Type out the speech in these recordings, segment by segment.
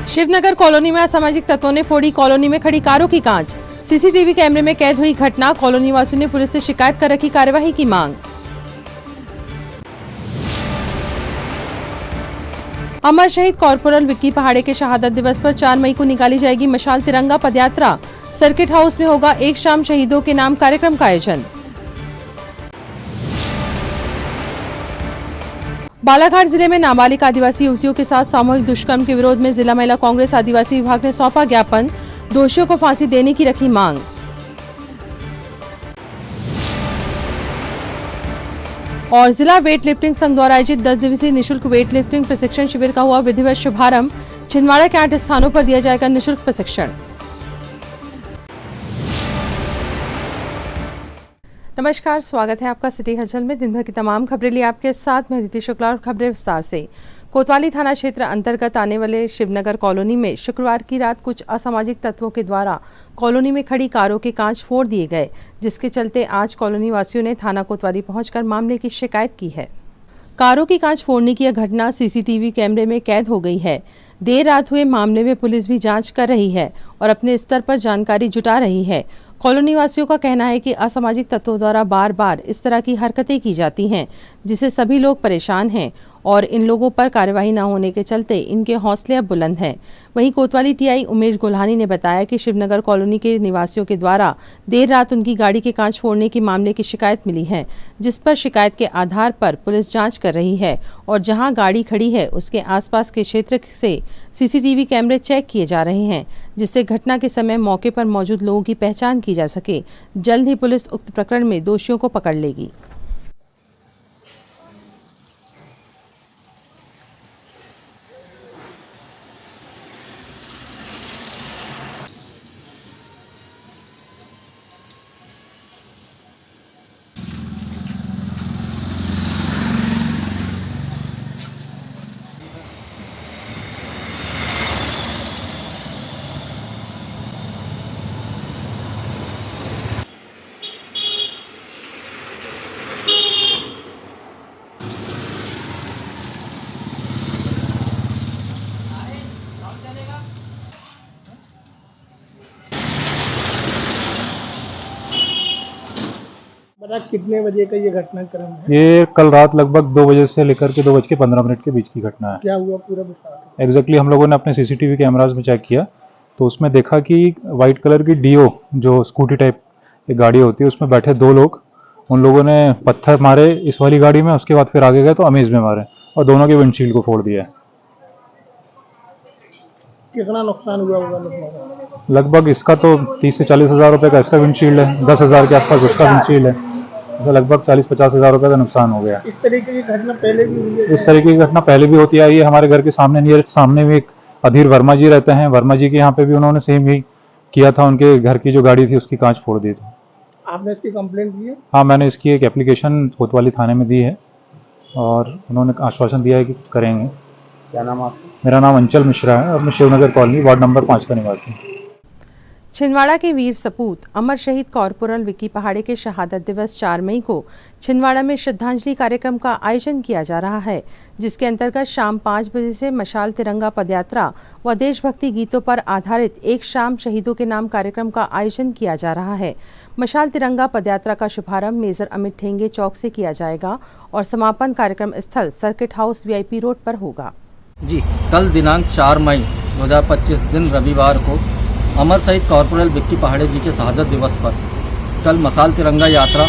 Shivnagar colony में असामाजिक तत्वों ने फोड़ी कॉलोनी में खड़ी कारों की कांच। सीसीटीवी कैमरे में कैद हुई घटना। कॉलोनी वासियों ने पुलिस से शिकायत कर रखी कार्यवाही की मांग। अमर शहीद कॉर्पोरल विक्की पहाड़े के शहादत दिवस पर 4 मई को निकाली जाएगी मशाल तिरंगा पदयात्रा। सर्किट हाउस में होगा एक शाम शहीदों के नाम कार्यक्रम का आयोजन। बालाघाट जिले में नाबालिग आदिवासी युवतियों के साथ सामूहिक दुष्कर्म के विरोध में जिला महिला कांग्रेस आदिवासी विभाग ने सौंपा ज्ञापन। दोषियों को फांसी देने की रखी मांग। और जिला वेट लिफ्टिंग संघ द्वारा आयोजित 10 दिवसीय निःशुल्क वेट लिफ्टिंग प्रशिक्षण शिविर का हुआ विधिवत शुभारंभ। छिंदवाड़ा के 8 स्थानों पर दिया जाएगा निःशुल्क प्रशिक्षण। नमस्कार, स्वागत है आपका सिटी हलचल में। दिन भर की तमाम खबरें लिए आपके साथ मैं अदिति शुक्ला और खबरें विस्तार से। कोतवाली थाना क्षेत्र अंतर्गत आने वाले शिवनगर कॉलोनी में शुक्रवार की रात कुछ असामाजिक तत्वों के द्वारा कॉलोनी में खड़ी कारों के कांच फोड़ दिए गए, जिसके चलते आज कॉलोनी वासियों ने थाना कोतवाली पहुंचकर मामले की शिकायत की है। कारों की कांच फोड़ने की यह घटना सीसीटीवी कैमरे में कैद हो गई है। देर रात हुए मामले में पुलिस भी जांच कर रही है और अपने स्तर पर जानकारी जुटा रही है। कॉलोनी वासियों का कहना है कि असामाजिक तत्वों द्वारा बार बार इस तरह की हरकतें की जाती हैं, जिससे सभी लोग परेशान हैं और इन लोगों पर कार्यवाही न होने के चलते इनके हौसले अब बुलंद हैं। वहीं कोतवाली टीआई उमेश गुल्हानी ने बताया कि शिवनगर कॉलोनी के निवासियों के द्वारा देर रात उनकी गाड़ी के कांच फोड़ने की मामले की शिकायत मिली है, जिस पर शिकायत के आधार पर पुलिस जांच कर रही है और जहां गाड़ी खड़ी है उसके आसपास के क्षेत्र से सीसीटीवी कैमरे चेक किए जा रहे हैं, जिससे घटना के समय मौके पर मौजूद लोगों की पहचान की जा सके। जल्द ही पुलिस उक्त प्रकरण में दोषियों को पकड़ लेगी। कितने बजे का ये घटनाक्रम है? ये कल रात लगभग 2 बजे से लेकर के 2:15 के बीच की घटना है। क्या हुआ पूरा बता? एग्जैक्टली हम लोगों ने अपने सीसीटीवी कैमराज में चेक किया तो उसमें देखा कि वाइट कलर की डीओ जो स्कूटी टाइप एक गाड़ी होती है उसमें बैठे 2 लोग, उन लोगों ने पत्थर मारे इस वाली गाड़ी में, उसके बाद फिर आगे गए तो अमेज में मारे और दोनों के विंडशील्ड को फोड़ दिया। कितना नुकसान हुआ होगा? लगभग इसका तो 30 से 40 हज़ार रुपये का इसका विंडशील्ड है, 10 हज़ार के आसपास उसका विंडशील्ड है, तो लगभग 40-50 हज़ार रुपये का नुकसान हो गया। इस तरीके की घटना पहले भी हुई है? इस तरीके की घटना पहले भी होती आई है। हमारे घर के सामने नियरेस्ट सामने में एक अधीर वर्मा जी रहते हैं, वर्मा जी के यहाँ पे भी उन्होंने सेम ही किया था, उनके घर की जो गाड़ी थी उसकी कांच फोड़ दी थी। आपने इसकी कंप्लेंट की है? हाँ, मैंने इसकी एक एप्लीकेशन कोतवाली थाने में दी है और उन्होंने आश्वासन दिया है कि करेंगे। क्या नाम आपका? मेरा नाम अंचल मिश्रा है और मैं शिवनगर कॉलोनी वार्ड नंबर 5 का निवासी हूँ। छिंदवाड़ा के वीर सपूत अमर शहीद कॉर्पोरल विक्की पहाड़े के शहादत दिवस 4 मई को छिंदवाड़ा में श्रद्धांजलि कार्यक्रम का आयोजन किया जा रहा है, जिसके अंतर्गत शाम 5 बजे से मशाल तिरंगा पदयात्रा व देशभक्ति गीतों पर आधारित एक शाम शहीदों के नाम कार्यक्रम का आयोजन किया जा रहा है। मशाल तिरंगा पदयात्रा का शुभारंभ मेजर अमित ठेंगे चौक से किया जाएगा और समापन कार्यक्रम स्थल सर्किट हाउस VIP रोड पर होगा। जी, कल दिनांक 4 मई 2025 दिन रविवार को अमर शहीद कॉर्पोरल विक्की पहाड़े जी के शहादत दिवस पर कल मशाल तिरंगा यात्रा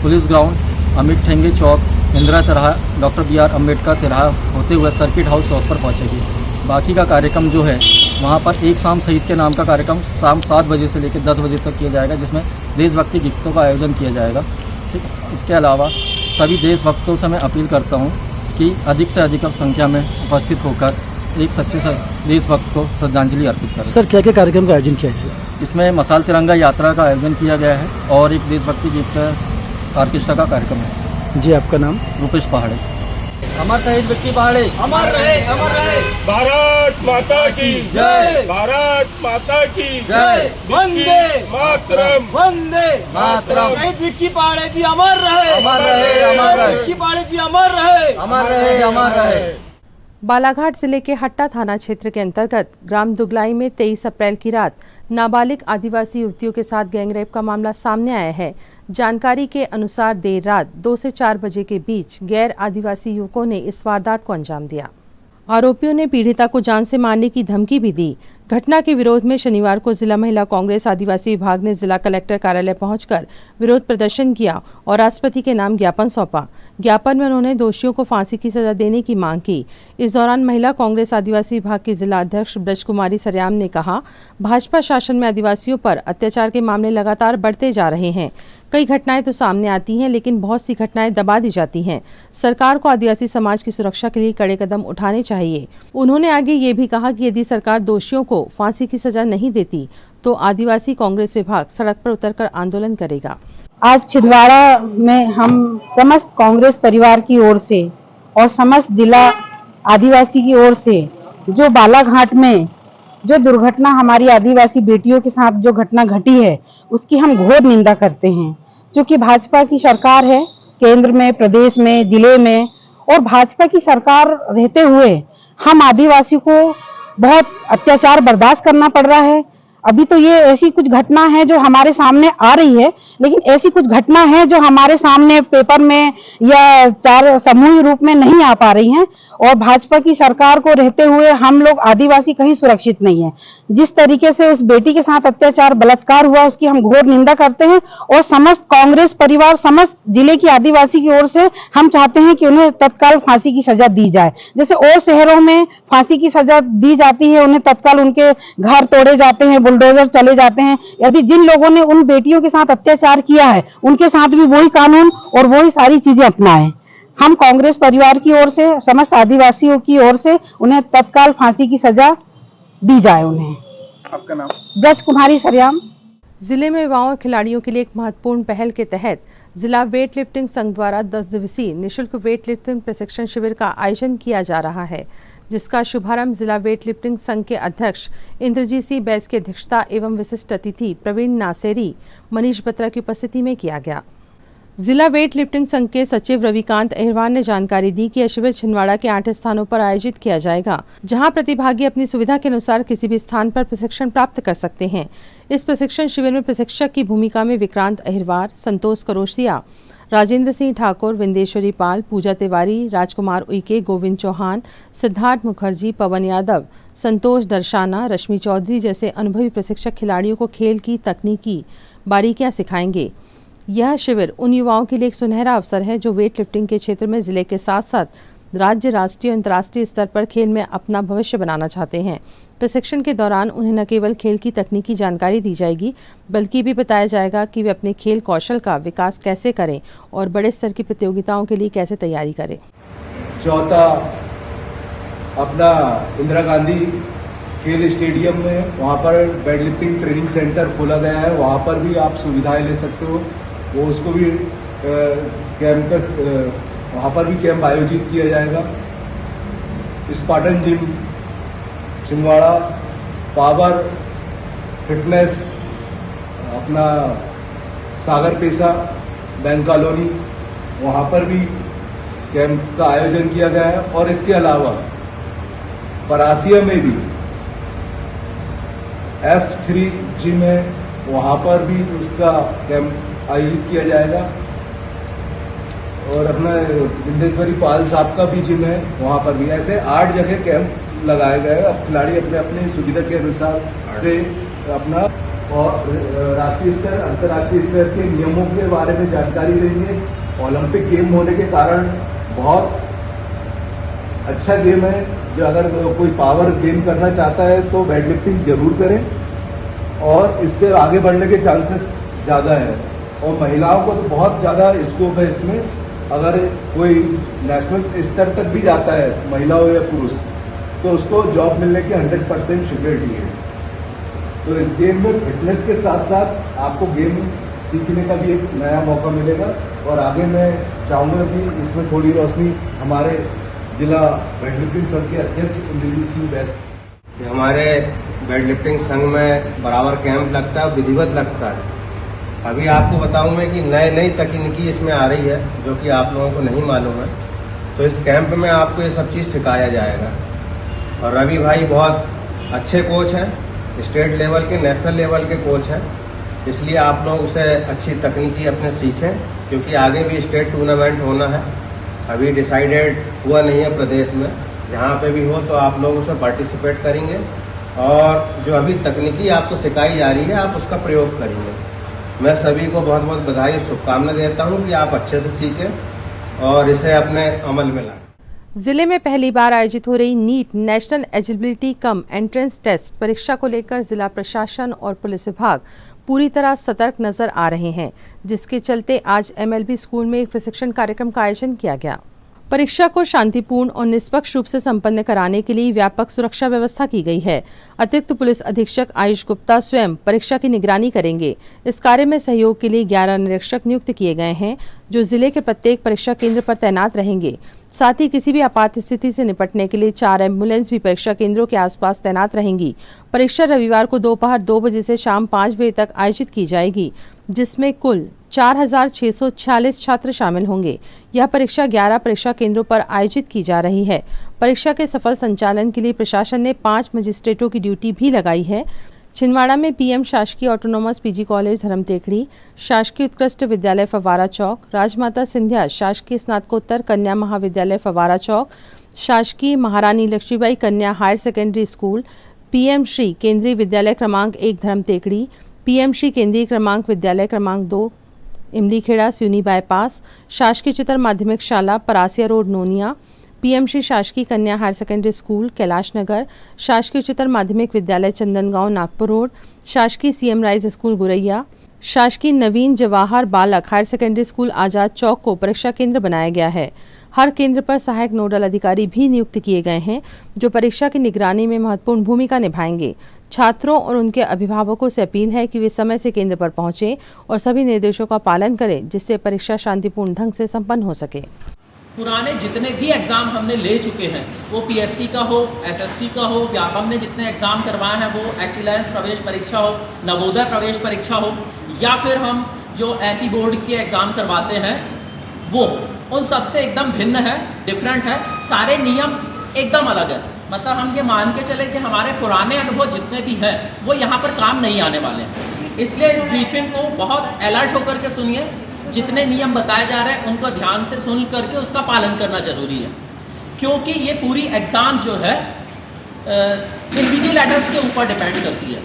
पुलिस ग्राउंड, अमित ठेंगे चौक, इंदिरा तिराहा, डॉक्टर BR अम्बेडकर तिराहा होते हुए सर्किट हाउस चौक पर पहुंचेगी। बाकी का कार्यक्रम जो है वहां पर एक शाम शहीद के नाम का कार्यक्रम शाम 7 बजे से लेकर 10 बजे तक किया जाएगा, जिसमें देशभक्ति गीतों का आयोजन किया जाएगा। ठीक है, इसके अलावा सभी देशभक्तों से मैं अपील करता हूँ कि अधिक से अधिक संख्या में उपस्थित होकर एक सच्चे देशभक्त को श्रद्धांजलि अर्पित करें। सर, क्या क्या कार्यक्रम का आयोजन किया है? इसमें मशाल तिरंगा यात्रा का आयोजन किया गया है और एक देशभक्ति गीत ऑर्केस्ट्रा का कार्यक्रम है। जी, आपका नाम? रूपेश पहाड़े। अमर शहीद विक्की पहाड़े अमर रहे, अमर रहे। भारत माता की जय, भारत माता की जय। वंदे मातरम, वंदे मातरम। शहीद विक्की पहाड़े जी अमर रहे, अमर रहे, अमर रहे। विक्की पहाड़े जी अमर रहे, अमर रहे, अमर रहे। बालाघाट जिले के हट्टा थाना क्षेत्र के अंतर्गत ग्राम दुगलाई में 23 अप्रैल की रात नाबालिग आदिवासी युवतियों के साथ गैंगरेप का मामला सामने आया है। जानकारी के अनुसार देर रात 2 से 4 बजे के बीच गैर आदिवासी युवकों ने इस वारदात को अंजाम दिया। आरोपियों ने पीड़िता को जान से मारने की धमकी भी दी। घटना के विरोध में शनिवार को जिला महिला कांग्रेस आदिवासी विभाग ने जिला कलेक्टर कार्यालय पहुंचकर विरोध प्रदर्शन किया और राष्ट्रपति के नाम ज्ञापन सौंपा। ज्ञापन में उन्होंने दोषियों को फांसी की सजा देने की मांग की। इस दौरान महिला कांग्रेस आदिवासी विभाग की जिला अध्यक्ष ब्रज कुमारी सरेयाम ने कहा, भाजपा शासन में आदिवासियों पर अत्याचार के मामले लगातार बढ़ते जा रहे हैं। कई घटनाएं तो सामने आती हैं, लेकिन बहुत सी घटनाएं दबा दी जाती हैं। सरकार को आदिवासी समाज की सुरक्षा के लिए कड़े कदम उठाने चाहिए। उन्होंने आगे ये भी कहा कि यदि सरकार दोषियों को फांसी की सजा नहीं देती तो आदिवासी कांग्रेस विभाग सड़क पर उतरकर आंदोलन करेगा। आज छिंदवाड़ा में हम समस्त कांग्रेस परिवार की ओर से और समस्त जिला आदिवासी की ओर से जो बालाघाट में जो दुर्घटना हमारी आदिवासी बेटियों के साथ जो घटना घटी है उसकी हम घोर निंदा करते हैं। क्योंकि भाजपा की सरकार है केंद्र में, प्रदेश में, जिले में, और भाजपा की सरकार रहते हुए हम आदिवासी को बहुत अत्याचार बर्दाश्त करना पड़ रहा है। अभी तो ये ऐसी कुछ घटना है जो हमारे सामने आ रही है, लेकिन ऐसी कुछ घटना है जो हमारे सामने पेपर में या चार समूह रूप में नहीं आ पा रही हैं। और भाजपा की सरकार को रहते हुए हम लोग आदिवासी कहीं सुरक्षित नहीं है। जिस तरीके से उस बेटी के साथ अत्याचार बलात्कार हुआ उसकी हम घोर निंदा करते हैं और समस्त कांग्रेस परिवार समस्त जिले की आदिवासी की ओर से हम चाहते हैं कि उन्हें तत्काल फांसी की सजा दी जाए। जैसे और शहरों में फांसी की सजा दी जाती है, उन्हें तत्काल उनके घर तोड़े जाते हैं, बुलडोजर चले जाते हैं। यदि जिन लोगों ने उन बेटियों के साथ अत्याचार किया है उनके साथ भी वही कानून और वही सारी चीजें अपनाएं। हम कांग्रेस परिवार की ओर से समस्त आदिवासियों की ओर से उन्हें तत्काल फांसी की सजा दी जाए। उन्हें आपका नाम? ब्रज कुमारी सरेयाम। जिले में युवाओं और खिलाड़ियों के लिए एक महत्वपूर्ण पहल के तहत जिला वेट लिफ्टिंग संघ द्वारा 10 दिवसीय निःशुल्क वेट लिफ्टिंग प्रशिक्षण शिविर का आयोजन किया जा रहा है, जिसका शुभारंभ जिला वेट लिफ्टिंग संघ के अध्यक्ष इंद्रजीत सिंह बैस की अध्यक्षता एवं विशिष्ट अतिथि प्रवीण नासेरी मनीष बत्रा की उपस्थिति में किया गया। जिला वेट लिफ्टिंग संघ के सचिव रविकांत अहिरवार ने जानकारी दी कि यह शिविर छिंदवाड़ा के 8 स्थानों पर आयोजित किया जाएगा, जहां प्रतिभागी अपनी सुविधा के अनुसार किसी भी स्थान पर प्रशिक्षण प्राप्त कर सकते हैं। इस प्रशिक्षण शिविर में प्रशिक्षक की भूमिका में विक्रांत अहिरवार, संतोष करोसिया, राजेंद्र सिंह ठाकुर, विंदेश्वरी पाल, पूजा तिवारी, राजकुमार उइके, गोविंद चौहान, सिद्धार्थ मुखर्जी, पवन यादव, संतोष दर्शाना, रश्मि चौधरी जैसे अनुभवी प्रशिक्षक खिलाड़ियों को खेल की तकनीकी बारीकियां सिखाएंगे। यह शिविर उन युवाओं के लिए एक सुनहरा अवसर है जो वेट लिफ्टिंग के क्षेत्र में जिले के साथ साथ राज्य, राष्ट्रीय और अंतर्राष्ट्रीय स्तर पर खेल में अपना भविष्य बनाना चाहते हैं। प्रशिक्षण के दौरान उन्हें न केवल खेल की तकनीकी जानकारी दी जाएगी, बल्कि भी बताया जाएगा कि वे अपने खेल कौशल का विकास कैसे करें और बड़े स्तर की प्रतियोगिताओं के लिए कैसे तैयारी करें। चौथा अपना इंदिरा गांधी खेल स्टेडियम में वहाँ पर वेट लिफ्टिंग ट्रेनिंग सेंटर खोला गया है, वहाँ पर भी आप सुविधाएं ले सकते हो। वो उसको भी कैंपस वहाँ पर भी कैंप आयोजित किया जाएगा। Spartan gym Chhindwara, power fitness अपना सागर पेशा बैंक कॉलोनी, वहाँ पर भी कैंप का आयोजन किया गया है। और इसके अलावा परासिया में भी F3 जिम है, वहाँ पर भी उसका कैंप आयोजित किया जाएगा। और अपना विंदेश्वरी पाल साहब का भी जिम है, वहाँ पर भी। ऐसे 8 जगह कैंप लगाए गए। अब खिलाड़ी अपने अपने सुविधा के अनुसार से अपना और राष्ट्रीय स्तर, अंतर्राष्ट्रीय स्तर के नियमों के बारे में जानकारी देंगे। ओलंपिक गेम होने के कारण बहुत अच्छा गेम है, जो अगर कोई पावर गेम करना चाहता है तो वेट लिफ्टिंग जरूर करें और इससे आगे बढ़ने के चांसेस ज़्यादा है। और महिलाओं को तो बहुत ज़्यादा स्कोप है इसमें। अगर कोई नेशनल स्तर तक भी जाता है, महिला हो या पुरुष, तो उसको जॉब मिलने की 100% सिक्योरिटी है। तो इस गेम में फिटनेस के साथ साथ आपको गेम सीखने का भी एक नया मौका मिलेगा। और आगे मैं चाहूँगा कि इसमें थोड़ी रोशनी हमारे जिला वेट लिफ्टिंग संघ के अध्यक्ष इंद्रजीत सिंह बैस। हमारे वेट लिफ्टिंग संघ में बराबर कैंप लगता है, विधिवत लगता है। अभी आपको बताऊं मैं कि नई तकनीकी इसमें आ रही है जो कि आप लोगों को नहीं मालूम है। तो इस कैंप में आपको ये सब चीज़ सिखाया जाएगा। और रवि भाई बहुत अच्छे कोच हैं, स्टेट लेवल के, नेशनल लेवल के कोच हैं, इसलिए आप लोग उसे अच्छी तकनीकी अपने सीखें, क्योंकि आगे भी स्टेट टूर्नामेंट होना है। अभी डिसाइडेड हुआ नहीं है प्रदेश में, जहाँ पे भी हो तो आप लोग उसमें पार्टिसिपेट करेंगे और जो अभी तकनीकी आपको सिखाई जा रही है आप उसका प्रयोग करेंगे। मैं सभी को बहुत बहुत बधाई, शुभकामनाएं देता हूँ कि आप अच्छे से सीखें और इसे अपने अमल में लाएं। जिले में पहली बार आयोजित हो रही NEET National Eligibility cum Entrance Test परीक्षा को लेकर जिला प्रशासन और पुलिस विभाग पूरी तरह सतर्क नजर आ रहे हैं, जिसके चलते आज MLB स्कूल में एक प्रशिक्षण कार्यक्रम का आयोजन किया गया। परीक्षा को शांतिपूर्ण और निष्पक्ष रूप से संपन्न कराने के लिए व्यापक सुरक्षा व्यवस्था की गई है। अतिरिक्त पुलिस अधीक्षक आयुष गुप्ता स्वयं परीक्षा की निगरानी करेंगे। इस कार्य में सहयोग के लिए 11 निरीक्षक नियुक्त किए गए हैं, जो जिले के प्रत्येक परीक्षा केंद्र पर तैनात रहेंगे। साथ ही किसी भी आपात स्थिति से निपटने के लिए 4 एम्बुलेंस भी परीक्षा केंद्रों के आसपास तैनात रहेंगी। परीक्षा रविवार को दोपहर 2 बजे से शाम 5 बजे तक आयोजित की जाएगी, जिसमें कुल 4,646 छात्र शामिल होंगे। यह परीक्षा 11 परीक्षा केंद्रों पर आयोजित की जा रही है। परीक्षा के सफल संचालन के लिए प्रशासन ने 5 मजिस्ट्रेटों की ड्यूटी भी लगाई है। छिंदवाड़ा में PM शासकीय ऑटोनोमस PG कॉलेज धर्म टेकड़ी, शासकीय उत्कृष्ट विद्यालय फव्वारा चौक, राजमाता सिंधिया शासकीय स्नातकोत्तर कन्या महाविद्यालय फव्वारा चौक, शासकीय Maharani Laxmibai Kanya Higher Secondary School, PM Shri Kendriya Vidyalaya क्रमांक 1 धर्म टेकड़ी, PM श्री केंद्रीय क्रमांक विद्यालय क्रमांक 2 इमलीखेड़ा सिवनी बाईपास, शासकीय उच्चतर माध्यमिक शाला परासिया रोड नोनिया, PM श्री शासकीय कन्या Higher Secondary school Kailash Nagar, शासकीय उच्चतर माध्यमिक विद्यालय चंदनगांव नागपुर रोड, शासकीय CM राइज स्कूल गुरैया, शासकीय नवीन जवाहर बालक higher Secondary school Azad Chowk को परीक्षा केंद्र बनाया गया है। हर केंद्र पर सहायक नोडल अधिकारी भी नियुक्त किए गए हैं, जो परीक्षा की निगरानी में महत्वपूर्ण भूमिका निभाएंगे। छात्रों और उनके अभिभावकों से अपील है कि वे समय से केंद्र पर पहुंचें और सभी निर्देशों का पालन करें, जिससे परीक्षा शांतिपूर्ण ढंग से संपन्न हो सके। पुराने जितने भी एग्ज़ाम हमने ले चुके हैं, वो PSC का हो, SSC का हो, व्यापम ने जितने एग्ज़ाम करवाए हैं, वो एक्सीलेंस प्रवेश परीक्षा हो, नवोदय प्रवेश परीक्षा हो, या फिर हम जो MP बोर्ड के एग्ज़ाम करवाते हैं, वो उन सबसे एकदम भिन्न है, डिफरेंट है। सारे नियम एकदम अलग है। मतलब हम ये मान के चले कि हमारे पुराने अनुभव जितने भी हैं वो यहाँ पर काम नहीं आने वाले हैं। इसलिए इस ब्रीफिंग को बहुत अलर्ट होकर के सुनिए। जितने नियम बताए जा रहे हैं उनको ध्यान से सुन करके उसका पालन करना जरूरी है, क्योंकि ये पूरी एग्ज़ाम जो है इन्विजिलेटर्स के ऊपर डिपेंड करती है।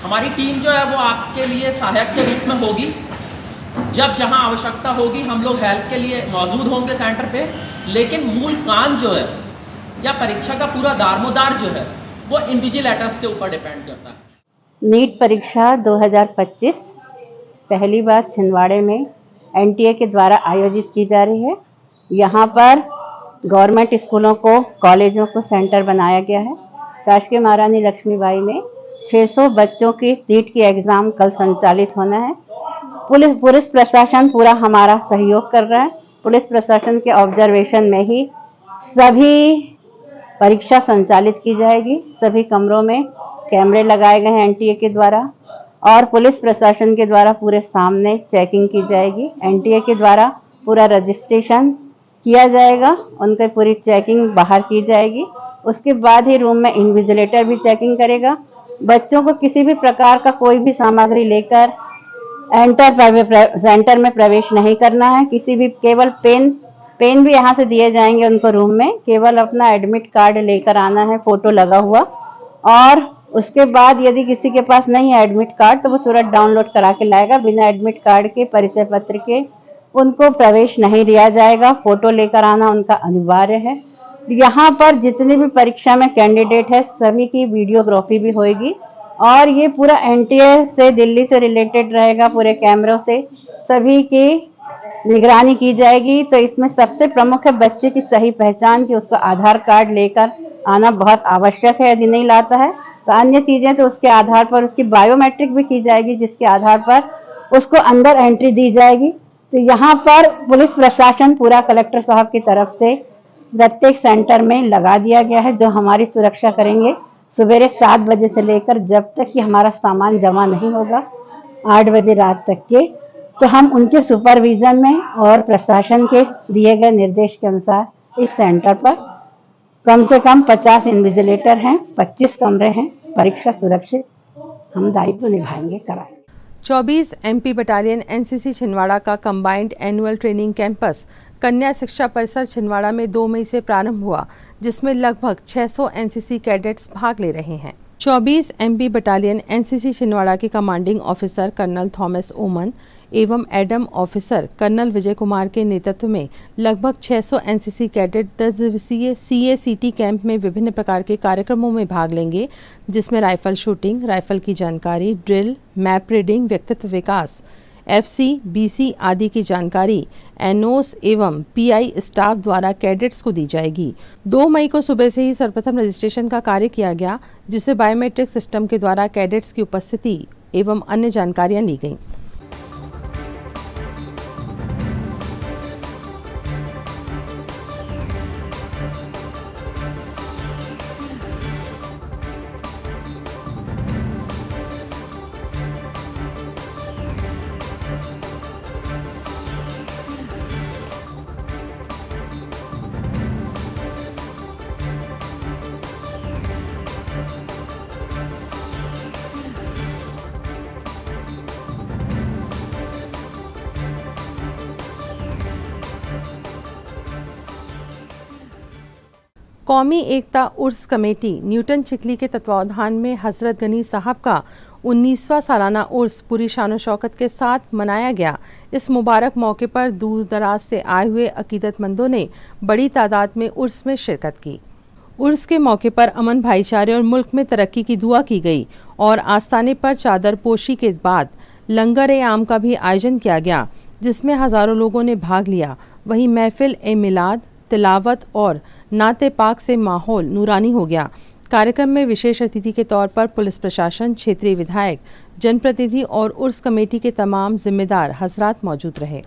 हमारी टीम जो है वो आपके लिए सहायक के रूप में होगी। जब जहां आवश्यकता होगी हम लोग हेल्प के लिए मौजूद होंगे सेंटर पे, लेकिन मूल काम जो है या परीक्षा का पूरा दारोमदार जो है वो इन्विजिलेटर्स के ऊपर डिपेंड करता है। नीट परीक्षा 2025 पहली बार छिंदवाड़े में NTA के द्वारा आयोजित की जा रही है। यहाँ पर गवर्नमेंट स्कूलों को, कॉलेजों को सेंटर बनाया गया है। शासकीय महारानी लक्ष्मीबाई में 600 बच्चों की सीट की एग्ज़ाम कल संचालित होना है। पुलिस प्रशासन पूरा हमारा सहयोग कर रहा है। पुलिस प्रशासन के ऑब्जर्वेशन में ही सभी परीक्षा संचालित की जाएगी। सभी कमरों में कैमरे लगाए गए हैं NTA के द्वारा, और पुलिस प्रशासन के द्वारा पूरे सामने चेकिंग की जाएगी। NTA के द्वारा पूरा रजिस्ट्रेशन किया जाएगा, उनकी पूरी चेकिंग बाहर की जाएगी। उसके बाद ही रूम में इन्विजिलेटर भी चेकिंग करेगा। बच्चों को किसी भी प्रकार का कोई भी सामग्री लेकर सेंटर में प्रवेश नहीं करना है। किसी भी, केवल पेन भी यहाँ से दिए जाएंगे उनको रूम में। केवल अपना एडमिट कार्ड लेकर आना है, फोटो लगा हुआ। और उसके बाद यदि किसी के पास नहीं है एडमिट कार्ड तो वो तुरंत डाउनलोड करा के लाएगा। बिना एडमिट कार्ड के, परिचय पत्र के उनको प्रवेश नहीं दिया जाएगा। फोटो लेकर आना उनका अनिवार्य है। यहाँ पर जितने भी परीक्षा में कैंडिडेट है सभी की वीडियोग्राफी भी होगी, और ये पूरा NTA से, दिल्ली से रिलेटेड रहेगा। पूरे कैमरों से सभी की निगरानी की जाएगी। तो इसमें सबसे प्रमुख है बच्चे की सही पहचान, की उसको आधार कार्ड लेकर आना बहुत आवश्यक है। यदि नहीं लाता है तो अन्य चीजें तो उसके आधार पर, उसकी बायोमेट्रिक भी की जाएगी, जिसके आधार पर उसको अंदर एंट्री दी जाएगी। तो यहाँ पर पुलिस प्रशासन पूरा कलेक्टर साहब की तरफ से प्रत्येक सेंटर में लगा दिया गया है, जो हमारी सुरक्षा करेंगे। सवेरे 7 बजे से लेकर जब तक कि हमारा सामान जमा नहीं होगा 8 बजे रात तक के, तो हम उनके सुपरविजन में और प्रशासन के दिए गए निर्देश के अनुसार इस सेंटर पर कम से कम 50 इन्विजिलेटर हैं, 25 कमरे हैं, परीक्षा सुरक्षित हम दायित्व निभाएंगे कराएंगे। 24 MP बटालियन NCC छिंदवाड़ा का कंबाइंड एनुअल ट्रेनिंग कैंपस कन्या शिक्षा परिसर छिंदवाड़ा में 2 मई से प्रारंभ हुआ, जिसमें लगभग 600 NCC कैडेट्स भाग ले रहे हैं। 24 MP बटालियन NCC छिंदवाड़ा के कमांडिंग ऑफिसर कर्नल थॉमस ओमन एवं Adam officer colonel Vijay Kumar के नेतृत्व में लगभग 600 NCC कैडेट 10 दिवसीय CACT कैंप में विभिन्न प्रकार के कार्यक्रमों में भाग लेंगे, जिसमें राइफल शूटिंग, राइफल की जानकारी, ड्रिल, मैप रीडिंग, व्यक्तित्व विकास, FC, BC आदि की जानकारी NOS एवं PI स्टाफ द्वारा कैडेट्स को दी जाएगी। 2 मई को सुबह से ही सर्वप्रथम रजिस्ट्रेशन का कार्य किया गया, जिससे बायोमेट्रिक सिस्टम के द्वारा कैडेट्स की उपस्थिति एवं अन्य जानकारियां ली गईं। कौमी एकता उर्स कमेटी न्यूटन चिखली के तत्वावधान में हजरत गनी साहब का 19वां सालाना उर्स पूरी शान शौकत के साथ मनाया गया। इस मुबारक मौके पर दूर दराज से आए हुए अकीदतमंदों ने बड़ी तादाद में उर्स में शिरकत की। उर्स के मौके पर अमन, भाईचारे और मुल्क में तरक्की की दुआ की गई और आस्थाने पर चादर पोशी के बाद लंगर-ए-आम का भी आयोजन किया गया, जिसमें हजारों लोगों ने भाग लिया। वहीं महफिल-ए-मिलाद, तिलावत और नाते पाक से माहौल नूरानी हो गया। कार्यक्रम में विशेष अतिथि के तौर पर पुलिस प्रशासन, क्षेत्रीय विधायक, जनप्रतिनिधि और उर्स कमेटी के तमाम जिम्मेदार हजरात मौजूद रहे।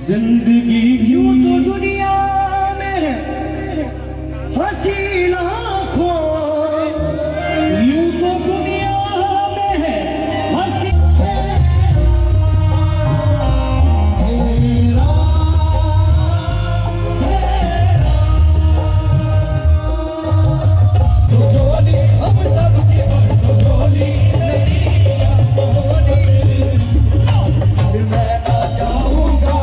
जिंदगी यूं तो दुनिया में हंसी लाखों, यूं तो दुनिया में हंसी तो जोली हम सबकी तो जोली मैं ना जाऊंगा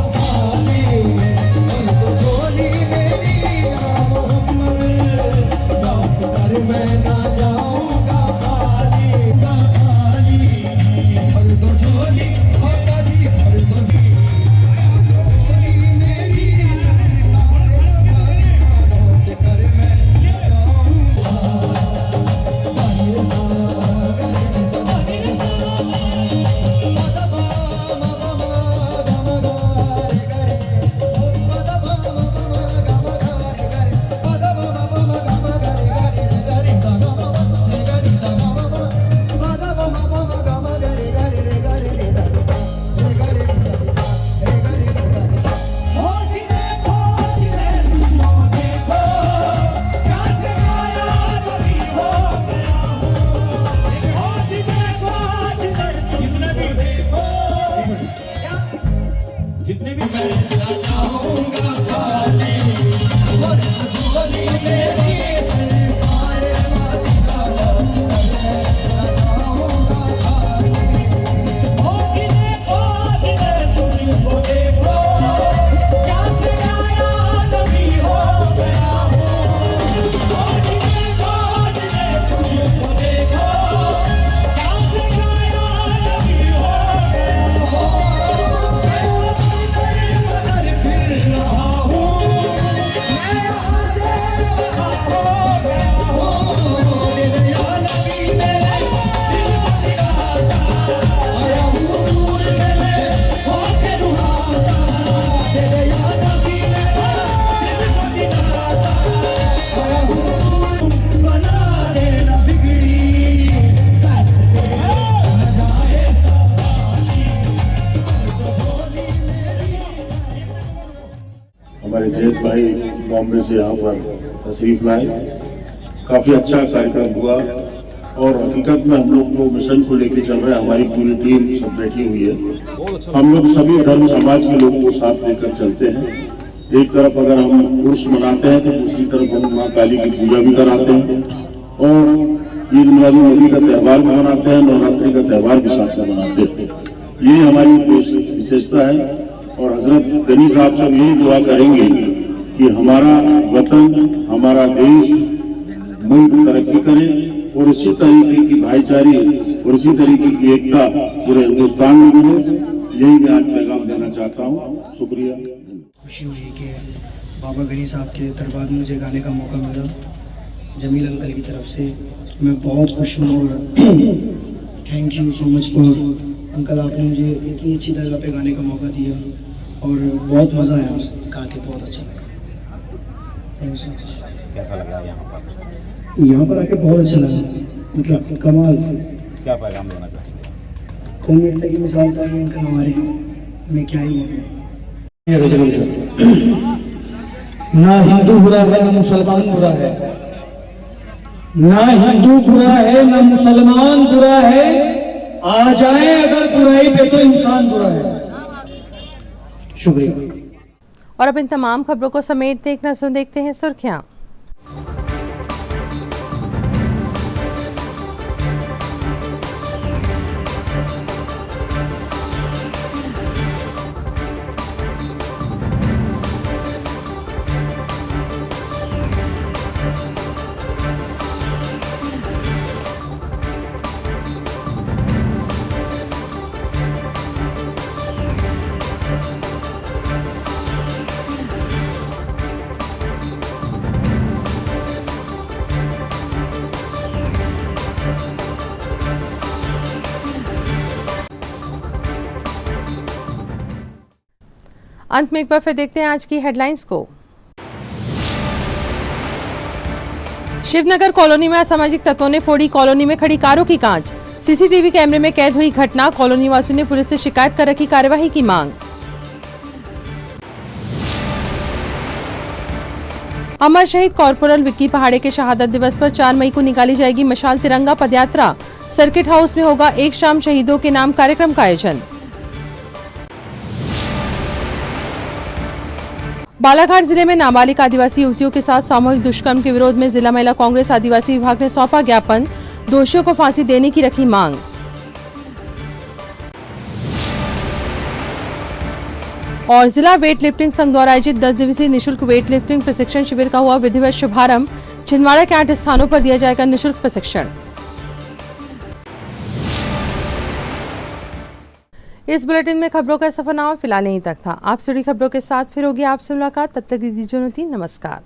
बॉम्बे से यहाँ पर तशरीफ लाए। काफ़ी अच्छा कार्यक्रम हुआ और हकीकत में हम लोग जो मिशन को लेकर चल रहे हैं, हमारी पूरी टीम सब बैठी हुई है। हम लोग सभी धर्म समाज के लोगों को साथ लेकर चलते हैं। एक तरफ अगर हम उर्स मनाते हैं तो दूसरी तरफ हम माँ काली की पूजा भी कराते हैं और ईद मिलाद नबी का त्यौहार भी मनाते हैं, नवरात्रि का त्यौहार भी साथ में मनाते हैं। ये हमारी विशेषता है और हजरत गनी साहब सब यही दुआ करेंगे कि हमारा वतन, हमारा देश, मुल्क तरक्की करे और इसी तरीके की भाईचारी और इसी तरीके की एकता पूरे हिंदुस्तान में मिले। यही मैं आज पैगाम देना चाहता हूँ। शुक्रिया। खुशी हुई कि बाबा गनी साहब के दरबार में मुझे गाने का मौका मिला जमील अंकल की तरफ से। मैं बहुत खुश हूँ और thank you so much for uncle, आपने मुझे इतनी अच्छी जगह पे गाने का मौका दिया और बहुत मज़ा आया गा के, बहुत अच्छा लगा। Thank you so much. कैसा लगा यहाँ पर? यहाँ पर आके बहुत अच्छा लगा, मतलब कमाल। क्या पैगाम देना चाहेंगे? कौमियत की मिसाल तो है अंकल हमारे, मैं क्या ही बोलूँ। ना हिंदू बुरा है ना मुसलमान बुरा है, ना हिंदू बुरा है ना मुसलमान बुरा है, आ जाए अगर बुराई पे तो इंसान बुरा है। शुक्रिया। और अब इन तमाम खबरों को समेटते एक नजर देखते हैं सुर्खियां। अंत में एक बार फिर देखते हैं आज की हेडलाइंस को। शिवनगर कॉलोनी में असामाजिक तत्वों ने फोड़ी कॉलोनी में खड़ी कारों की कांच। सीसीटीवी कैमरे में कैद हुई घटना। कॉलोनी वासियों ने पुलिस से शिकायत कर रखी कार्यवाही की मांग। अमर शहीद कॉर्पोरल विक्की पहाड़े के शहादत दिवस पर 4 मई को निकाली जाएगी मशाल तिरंगा पदयात्रा। सर्किट हाउस में होगा एक शाम शहीदों के नाम कार्यक्रम का आयोजन। बालाघाट जिले में नाबालिग आदिवासी युवतियों के साथ सामूहिक दुष्कर्म के विरोध में जिला महिला कांग्रेस आदिवासी विभाग ने सौंपा ज्ञापन। दोषियों को फांसी देने की रखी मांग। और जिला वेट लिफ्टिंग संघ द्वारा आयोजित 10 दिवसीय निःशुल्क वेट लिफ्टिंग प्रशिक्षण शिविर का हुआ विधिवत शुभारंभ। छिंदवाड़ा के 8 स्थानों पर दिया जाएगा निःशुल्क प्रशिक्षण। इस बुलेटिन में खबरों का सफरनामा फिलहाल यहीं तक था। आप जुड़ी खबरों के साथ फिर होगी आपसे मुलाकात। तब तक दीजिए नमस्कार।